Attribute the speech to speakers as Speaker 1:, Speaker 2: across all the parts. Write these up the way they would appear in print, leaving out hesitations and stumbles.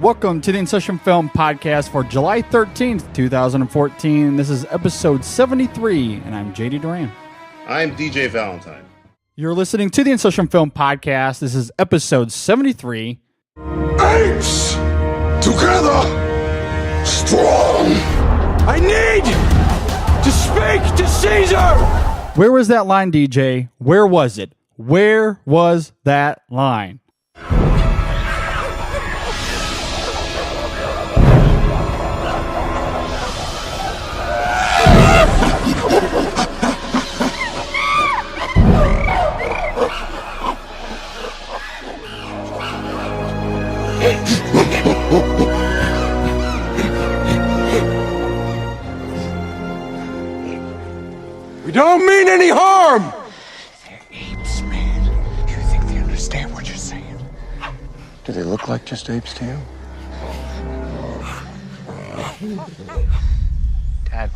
Speaker 1: Welcome to the InSession Film Podcast for July 13th, 2014. This is episode 73, and I'm JD Duran.
Speaker 2: I'm DJ Valentine.
Speaker 1: You're listening to the InSession Film Podcast. This is episode 73.
Speaker 3: Apes! Together! Strong! I need to speak to Caesar!
Speaker 1: Where was that line, DJ? Where was it? Where was that line?
Speaker 3: We don't mean any harm!
Speaker 4: They're apes, man. Do you think they understand what you're saying?
Speaker 3: Do they look like just apes to you?
Speaker 4: Dad.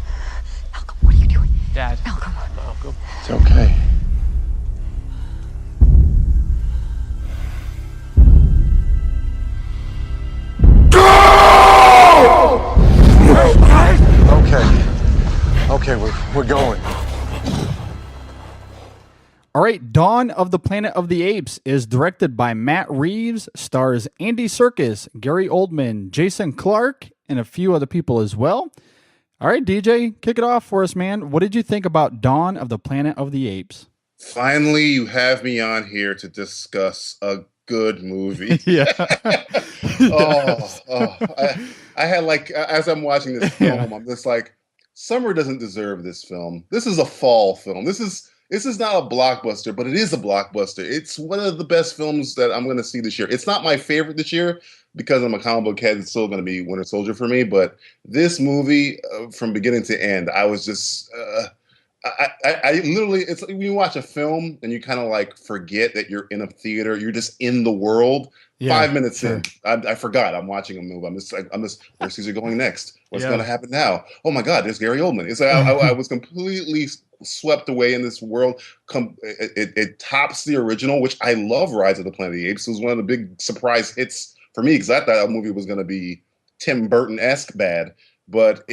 Speaker 5: Malcolm, what are you doing?
Speaker 4: Dad.
Speaker 5: Malcolm.
Speaker 3: It's okay. Okay, we're going.
Speaker 1: All right, Dawn of the Planet of the Apes is directed by Matt Reeves, stars Andy Serkis, Gary Oldman, Jason Clarke, and a few other people as well. All right, DJ, kick it off for us, man. What did you think about Dawn of the Planet of the Apes?
Speaker 2: Finally, you have me on here to discuss a good movie.
Speaker 1: Yeah.
Speaker 2: I had as I'm watching this film, I'm just like, summer doesn't deserve this film. This is a fall film. This is not a blockbuster, but it is a blockbuster. It's one of the best films that I'm going to see this year. It's not my favorite this year because I'm a comic book head. It's still going to be Winter Soldier for me. But this movie, from beginning to end, I was just, I literally, it's like when you watch a film and you kind of like forget that you're in a theater. You're just in the world. Yeah, 5 minutes in, I forgot I'm watching a movie. I'm just, where's Caesar going next? What's going to happen now? Oh my God, there's Gary Oldman. It's like I was completely swept away in this world. It tops the original, which I love. Rise of the Planet of the Apes. It was one of the big surprise hits for me because I thought that movie was going to be Tim Burton-esque bad. But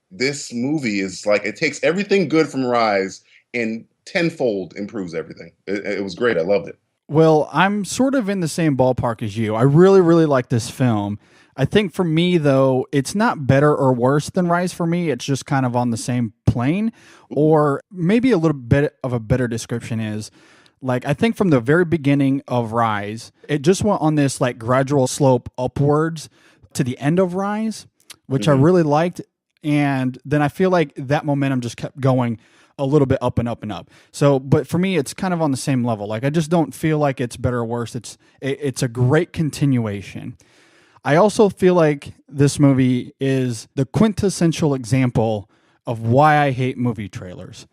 Speaker 2: this movie is like, it takes everything good from Rise and tenfold improves everything. It was great. I loved it.
Speaker 1: Well, I'm sort of in the same ballpark as you. I really, really like this film. I think for me, though, it's not better or worse than Rise for me. It's just kind of on the same plane. Or maybe a little bit of a better description is, like, I think from the very beginning of Rise, it just went on this like gradual slope upwards to the end of Rise, which I really liked. And then I feel like that momentum just kept going a little bit up and up and up. So, but for me, it's kind of on the same level. Like, I just don't feel like it's better or worse. It's a great continuation. I also feel like this movie is the quintessential example of why I hate movie trailers.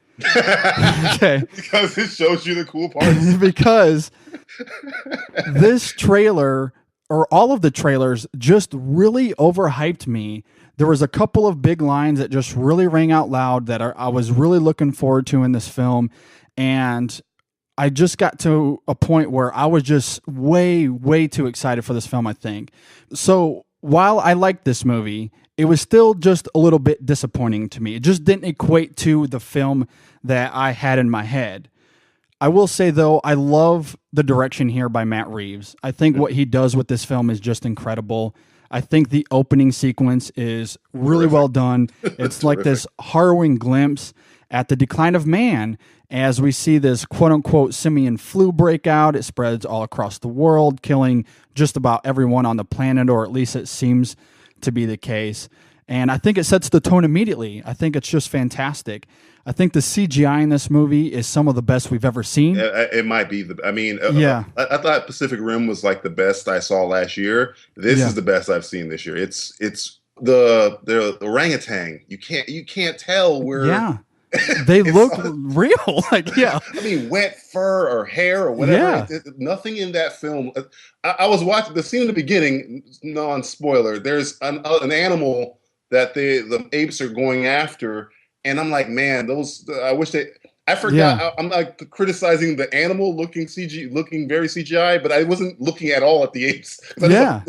Speaker 1: Okay.
Speaker 2: Because it shows you the cool parts.
Speaker 1: Because this trailer, or all of the trailers, just really overhyped me. There was a couple of big lines that just really rang out loud that I was really looking forward to in this film. And I just got to a point where I was just way, way too excited for this film, I think. So while I liked this movie, it was still just a little bit disappointing to me. It just didn't equate to the film that I had in my head. I will say, though, I love the direction here by Matt Reeves. I think what he does with this film is just incredible. I think the opening sequence is really well done. It's like this harrowing glimpse at the decline of man as we see this quote-unquote simian flu break out. It spreads all across the world, killing just about everyone on the planet, or at least it seems to be the case. And I think it sets the tone immediately. I think it's just fantastic. I think the CGI in this movie is some of the best we've ever seen.
Speaker 2: It might be. I thought Pacific Rim was like the best I saw last year. This is the best I've seen this year. It's the orangutan. You can't tell where. Yeah,
Speaker 1: they look real. Like, yeah. I
Speaker 2: mean, wet fur or hair or whatever. Yeah. Nothing in that film. I was watching the scene in the beginning. Non-spoiler. There's an animal that the apes are going after. And I'm like, man, I wish I forgot. I'm not criticizing the animal looking very CGI, but I wasn't looking at all at the apes. They're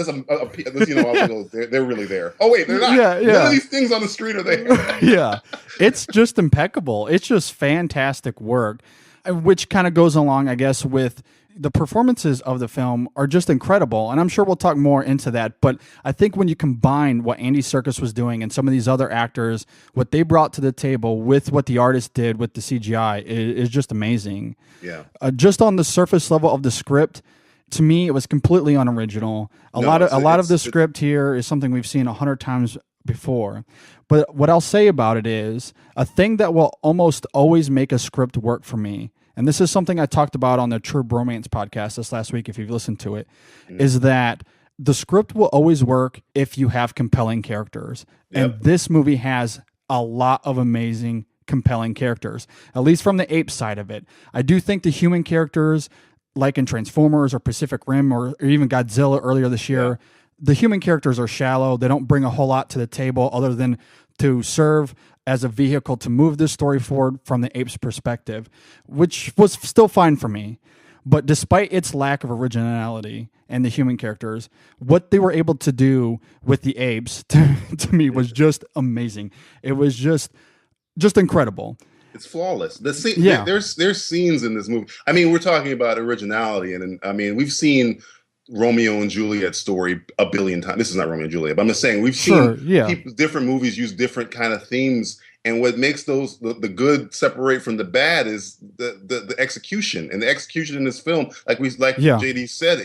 Speaker 2: really there. Oh wait, they're not. None of these things on the street are there.
Speaker 1: Yeah, it's just impeccable. It's just fantastic work, which kind of goes along, I guess, with the performances of the film are just incredible. And I'm sure we'll talk more into that. But I think when you combine what Andy Serkis was doing and some of these other actors, what they brought to the table with what the artist did with the CGI is just amazing.
Speaker 2: Yeah.
Speaker 1: Just on the surface level of the script, to me, it was completely unoriginal. A lot of the script here is something we've seen 100 times before. But what I'll say about it is a thing that will almost always make a script work for me, and this is something I talked about on the True Bromance podcast this last week, if you've listened to it, is that the script will always work if you have compelling characters. Yep. And this movie has a lot of amazing, compelling characters, at least from the ape side of it. I do think the human characters, like in Transformers or Pacific Rim or even Godzilla earlier this year, the human characters are shallow. They don't bring a whole lot to the table other than to serve as a vehicle to move this story forward from the apes' perspective, which was still fine for me. But despite its lack of originality and the human characters, what they were able to do with the apes to me was just amazing. It was just incredible.
Speaker 2: It's flawless. There's scenes in this movie. I mean, we're talking about originality, and I mean, we've seen Romeo and Juliet story a billion times. This is not Romeo and Juliet, but I'm just saying we've seen different movies use different kind of themes, and what makes those the good separate from the bad is the execution. And the execution in this film, JD said,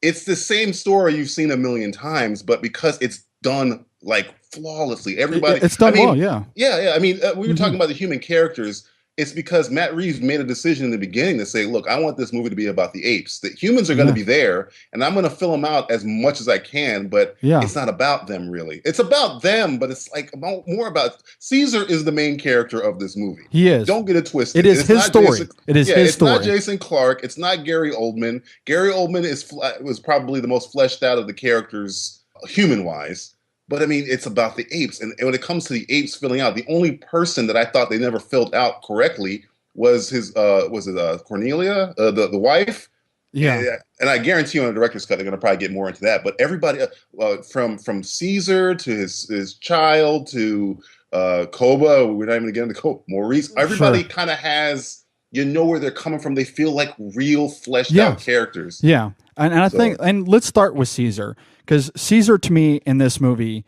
Speaker 2: it's the same story you've seen a million times, but because it's done like flawlessly, it's done well. I mean, we were talking about the human characters. It's because Matt Reeves made a decision in the beginning to say, look, I want this movie to be about the apes. The humans are going to be there, and I'm going to fill them out as much as I can, but it's not about them, really. It's about them, but it's like more about... Caesar is the main character of this movie.
Speaker 1: He is.
Speaker 2: Don't get it twisted.
Speaker 1: It is his story. It's
Speaker 2: not Jason Clarke. It's not Gary Oldman. Gary Oldman was probably the most fleshed out of the characters, human-wise. But I mean, it's about the apes. And when it comes to the apes filling out, the only person that I thought they never filled out correctly was Cornelia, the wife?
Speaker 1: Yeah.
Speaker 2: And I guarantee you on the director's cut, they're going to probably get more into that. But everybody, from Caesar to his child to Koba, we're not even going to get into Koba, Maurice, everybody kind of has, where they're coming from. They feel like real fleshed out characters.
Speaker 1: Yeah. And I think, and let's start with Caesar, because Caesar to me in this movie,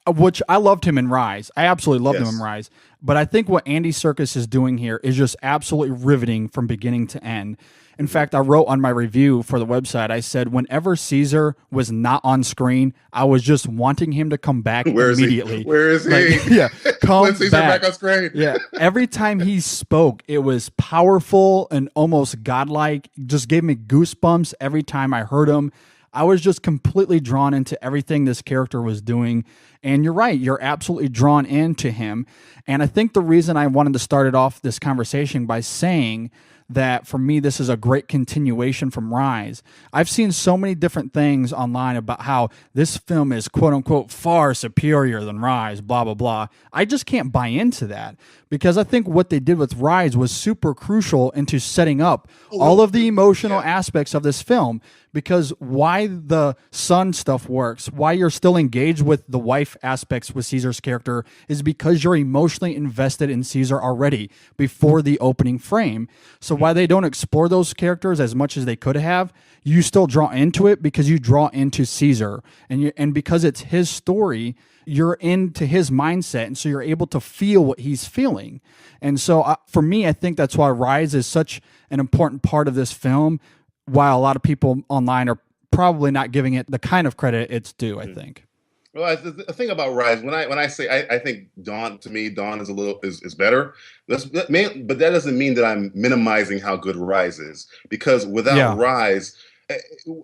Speaker 1: which I loved him in Rise. I absolutely loved him in Rise. But I think what Andy Serkis is doing here is just absolutely riveting from beginning to end. In fact, I wrote on my review for the website, I said, whenever Caesar was not on screen, I was just wanting him to come back immediately.
Speaker 2: Where is he?
Speaker 1: Yeah, come
Speaker 2: Caesar
Speaker 1: back
Speaker 2: on screen.
Speaker 1: Yeah, every time he spoke, it was powerful and almost godlike. Just gave me goosebumps every time I heard him. I was just completely drawn into everything this character was doing. And you're right, you're absolutely drawn into him. And I think the reason I wanted to start it off this conversation by saying that for me, this is a great continuation from Rise. I've seen so many different things online about how this film is quote unquote far superior than Rise, blah, blah, blah. I just can't buy into that because I think what they did with Rise was super crucial into setting up all of the emotional aspects of this film. Because why the son stuff works, why you're still engaged with the wife aspects with Caesar's character is because you're emotionally invested in Caesar already before the opening frame. So why they don't explore those characters as much as they could have, you still draw into it because you draw into Caesar. And because it's his story, you're into his mindset. And so you're able to feel what he's feeling. And so for me, I think that's why Rise is such an important part of this film, while a lot of people online are probably not giving it the kind of credit it's due, I think.
Speaker 2: Well, the thing about Rise, when I say I think Dawn is better, but that doesn't mean that I'm minimizing how good Rise is, because without Rise,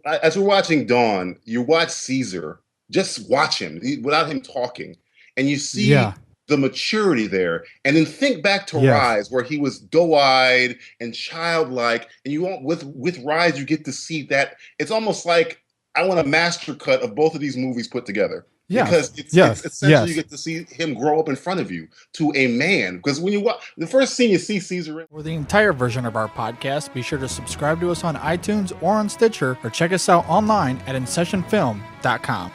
Speaker 2: as we're watching Dawn, you watch Caesar, just watch him without him talking, and you see the maturity there. And then think back to Rise, where he was doe-eyed and childlike, and you want with Rise, you get to see that. It's almost like I want a master cut of both of these movies put together. Because it's essentially you get to see him grow up in front of you to a man. Because when you watch the first scene, you see Caesar.
Speaker 1: For the entire version of our podcast, be sure to subscribe to us on iTunes or on Stitcher, or check us out online at InSessionFilm.com.